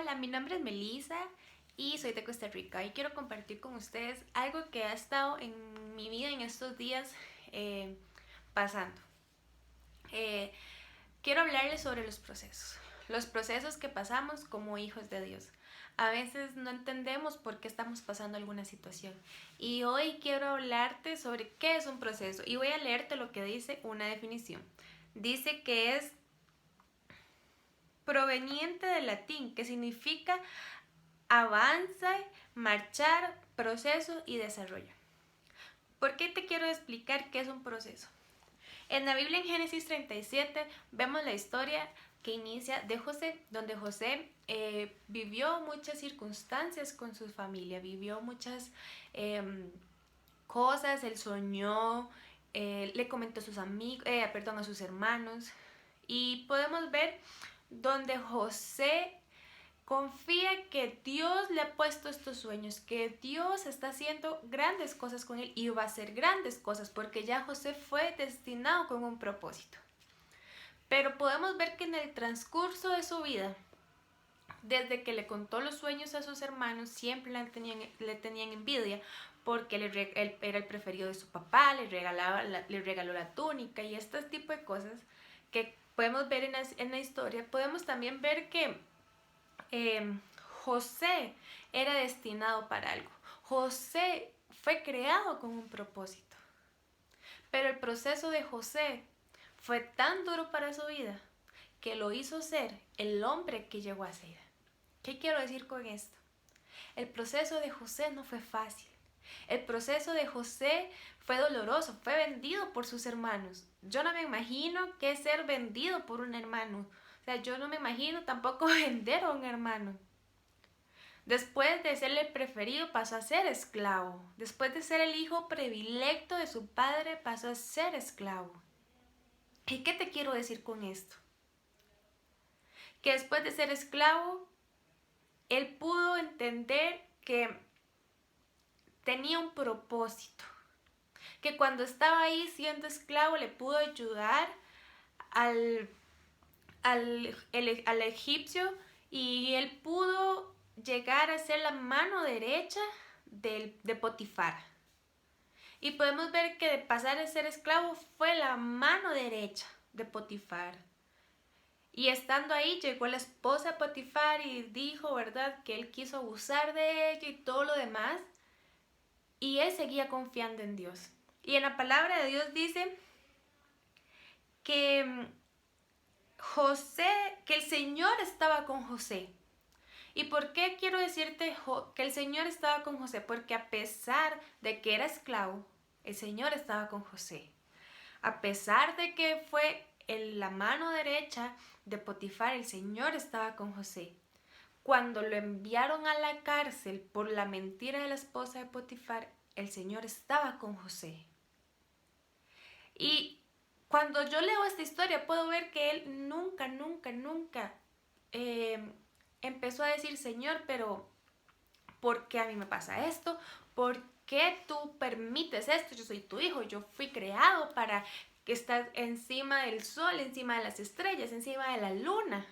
Hola, mi nombre es Melissa y soy de Costa Rica y quiero compartir con ustedes algo que ha estado en mi vida en estos días eh, pasando. Eh, Quiero hablarles sobre los procesos que pasamos como hijos de Dios. A veces no entendemos por qué estamos pasando alguna situación y hoy quiero hablarte sobre qué es un proceso y voy a leerte lo que dice una definición. Dice que es proveniente del latín, que significa avanza, marchar, proceso y desarrollo. ¿Por qué te quiero explicar qué es un proceso? En la Biblia, en Génesis 37, vemos la historia que inicia de José, donde José vivió muchas circunstancias con su familia, vivió muchas cosas, él soñó, le comentó a sus amigos, a sus hermanos, y podemos ver donde José confía que Dios le ha puesto estos sueños, que Dios está haciendo grandes cosas con él y va a hacer grandes cosas porque ya José fue destinado con un propósito. Pero podemos ver que en el transcurso de su vida, desde que le contó los sueños a sus hermanos, siempre le tenían envidia porque él era el preferido de su papá, le regaló la túnica y este tipo de cosas que podemos ver en la historia. Podemos también ver que eh, José era destinado para algo. José fue creado con un propósito. Pero el proceso de José fue tan duro para su vida que lo hizo ser el hombre que llegó a ser. ¿Qué quiero decir con esto? El proceso de José no fue fácil. El proceso de José fue doloroso, fue vendido por sus hermanos. Yo no me imagino qué es ser vendido por un hermano. O sea, yo no me imagino tampoco vender a un hermano. Después de ser el preferido pasó a ser esclavo. Después de ser el hijo predilecto de su padre pasó a ser esclavo. ¿Y qué te quiero decir con esto? Que después de ser esclavo, él pudo entender que tenía un propósito. Que cuando estaba ahí siendo esclavo le pudo ayudar al egipcio y él pudo llegar a ser la mano derecha de Potifar. Y podemos ver que de pasar de ser esclavo fue la mano derecha de Potifar. Y estando ahí llegó la esposa de Potifar y dijo, ¿verdad?, que él quiso abusar de ella y todo lo demás. Y él seguía confiando en Dios. Y en la palabra de Dios dice que que el Señor estaba con José. ¿Y por qué quiero decirte que el Señor estaba con José? Porque a pesar de que era esclavo, el Señor estaba con José. A pesar de que fue en la mano derecha de Potifar, el Señor estaba con José. Cuando lo enviaron a la cárcel por la mentira de la esposa de Potifar, el Señor estaba con José. Y cuando yo leo esta historia puedo ver que él nunca empezó a decir, Señor, pero ¿por qué a mí me pasa esto? ¿Por qué tú permites esto? Yo soy tu hijo, yo fui creado para que estar encima del sol, encima de las estrellas, encima de la luna.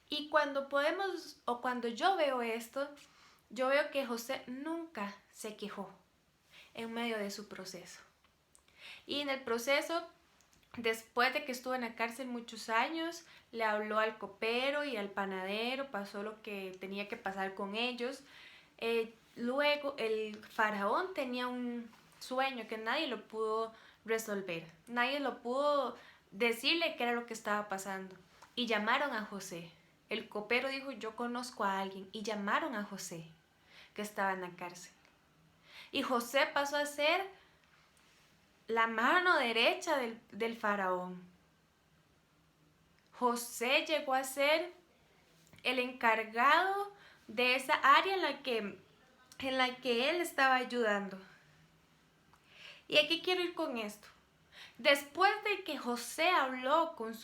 Y cuando yo veo esto, yo veo que José nunca se quejó en medio de su proceso. Y en el proceso, después de que estuvo en la cárcel muchos años, le habló al copero y al panadero, pasó lo que tenía que pasar con ellos. Luego el faraón tenía un sueño que nadie lo pudo resolver, nadie lo pudo decirle qué era lo que estaba pasando. Y llamaron a José. El copero dijo, yo conozco a alguien. Y llamaron a José, que estaba en la cárcel. Y José pasó a ser la mano derecha del faraón. José llegó a ser el encargado de esa área en la que él estaba ayudando. ¿Y aquí quiero ir con esto? Después de que José habló con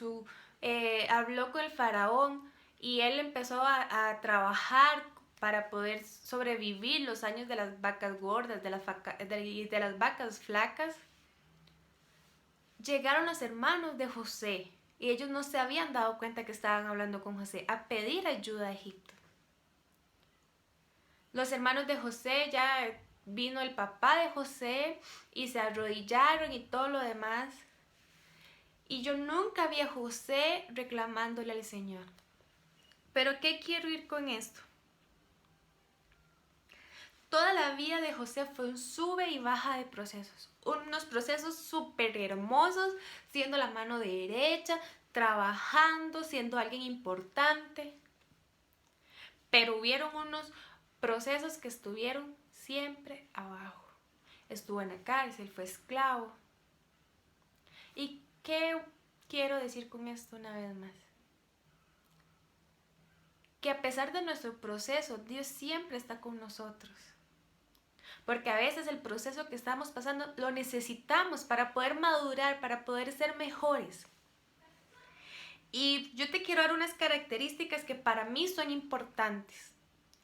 el faraón y él empezó a trabajar para poder sobrevivir los años de las vacas gordas, de las vacas flacas, llegaron los hermanos de José y ellos no se habían dado cuenta que estaban hablando con José, a pedir ayuda a Egipto. Los hermanos de José, ya vino el papá de José y se arrodillaron y todo lo demás. Y yo nunca vi a José reclamándole al Señor. Pero ¿qué quiero ir con esto? Toda la vida de José fue un sube y baja de procesos. Unos procesos súper hermosos, siendo la mano derecha, trabajando, siendo alguien importante. Pero hubieron unos procesos que estuvieron siempre abajo. Estuvo en la cárcel, fue esclavo. ¿Y qué quiero decir con esto una vez más? Que a pesar de nuestro proceso, Dios siempre está con nosotros. Porque a veces el proceso que estamos pasando lo necesitamos para poder madurar, para poder ser mejores. Y yo te quiero dar unas características que para mí son importantes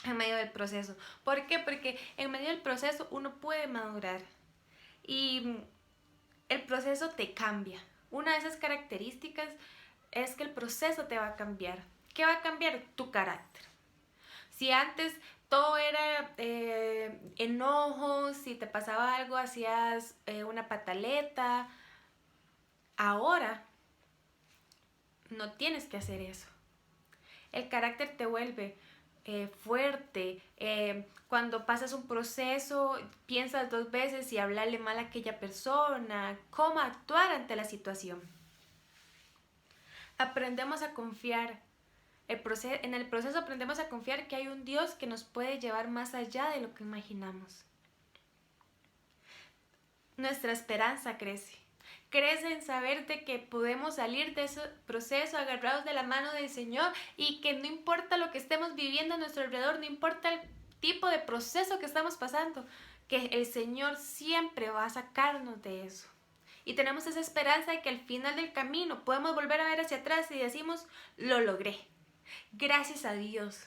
en medio del proceso. ¿Por qué? Porque en medio del proceso uno puede madurar y el proceso te cambia. Una de esas características es que el proceso te va a cambiar. ¿Qué va a cambiar? Tu carácter. Si antes todo era enojo, si te pasaba algo hacías una pataleta, ahora no tienes que hacer eso. El carácter te vuelve fuerte. Cuando pasas un proceso, piensas 2 veces si hablarle mal a aquella persona, cómo actuar ante la situación. Aprendemos a confiar. En el proceso aprendemos a confiar que hay un Dios que nos puede llevar más allá de lo que imaginamos. Nuestra esperanza crece. Crece en saber de que podemos salir de ese proceso agarrados de la mano del Señor y que no importa lo que estemos viviendo a nuestro alrededor, no importa el tipo de proceso que estamos pasando, que el Señor siempre va a sacarnos de eso. Y tenemos esa esperanza de que al final del camino podemos volver a ver hacia atrás y decimos, lo logré. Gracias a Dios.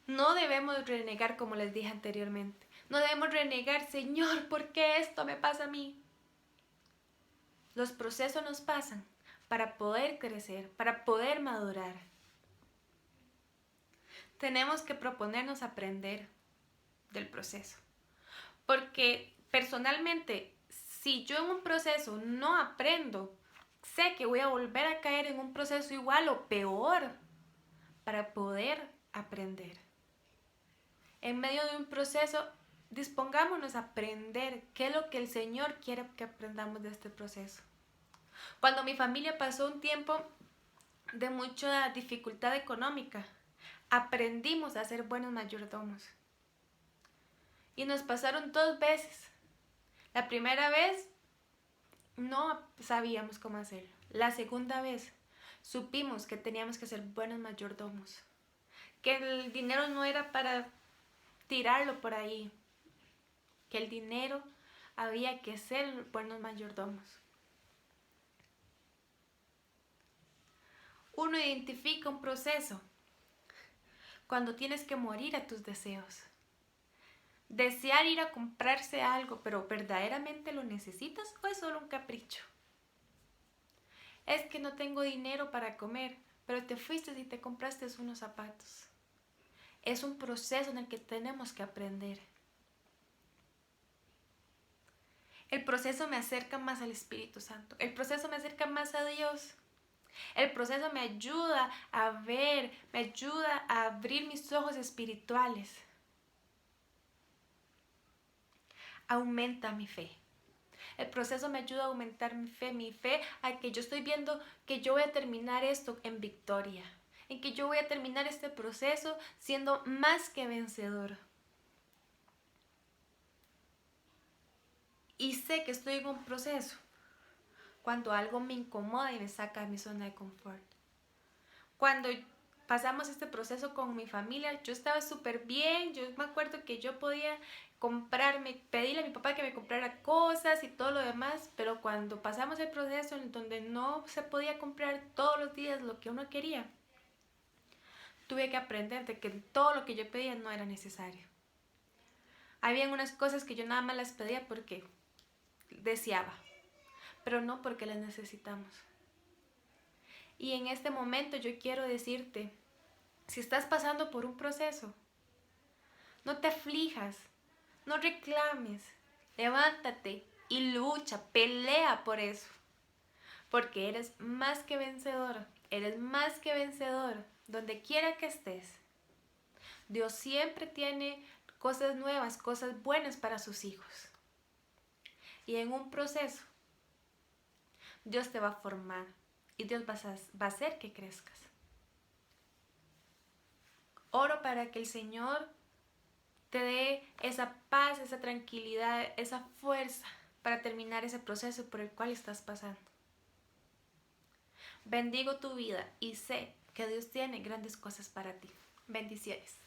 No debemos renegar como les dije anteriormente. No debemos renegar, Señor, ¿por qué esto me pasa a mí? Los procesos nos pasan para poder crecer, para poder madurar. Tenemos que proponernos aprender del proceso. Porque personalmente, si yo en un proceso no aprendo, sé que voy a volver a caer en un proceso igual o peor para poder aprender. En medio de un proceso, dispongámonos a aprender qué es lo que el Señor quiere que aprendamos de este proceso. Cuando mi familia pasó un tiempo de mucha dificultad económica, aprendimos a ser buenos mayordomos. Y nos pasaron 2 veces. La primera vez no sabíamos cómo hacerlo. La segunda vez supimos que teníamos que ser buenos mayordomos. Que el dinero no era para tirarlo por ahí. Que el dinero había que ser buenos mayordomos. Uno identifica un proceso cuando tienes que morir a tus deseos. Desear ir a comprarse algo, pero ¿verdaderamente lo necesitas o es solo un capricho? Es que no tengo dinero para comer, pero te fuiste y te compraste unos zapatos. Es un proceso en el que tenemos que aprender. El proceso me acerca más al Espíritu Santo. El proceso me acerca más a Dios. El proceso me ayuda a ver, me ayuda a abrir mis ojos espirituales. Aumenta mi fe. El proceso me ayuda a aumentar mi fe a que yo estoy viendo que yo voy a terminar esto en victoria, en que yo voy a terminar este proceso siendo más que vencedor. Y sé que estoy en un proceso cuando algo me incomoda y me saca de mi zona de confort. Cuando pasamos este proceso con mi familia, yo estaba súper bien, yo me acuerdo que yo podía pedirle a mi papá que me comprara cosas y todo lo demás, pero cuando pasamos el proceso en donde no se podía comprar todos los días lo que uno quería, tuve que aprender de que todo lo que yo pedía no era necesario. Habían unas cosas que yo nada más las pedía porque deseaba. pero no porque las necesitamos. Y en este momento yo quiero decirte, si estás pasando por un proceso, no te aflijas, no reclames, levántate y lucha, pelea por eso, porque eres más que vencedor, eres más que vencedor, donde quiera que estés. Dios siempre tiene cosas nuevas, cosas buenas para sus hijos. Y en un proceso, Dios te va a formar y Dios va a hacer que crezcas. Oro para que el Señor te dé esa paz, esa tranquilidad, esa fuerza para terminar ese proceso por el cual estás pasando. Bendigo tu vida y sé que Dios tiene grandes cosas para ti. Bendiciones.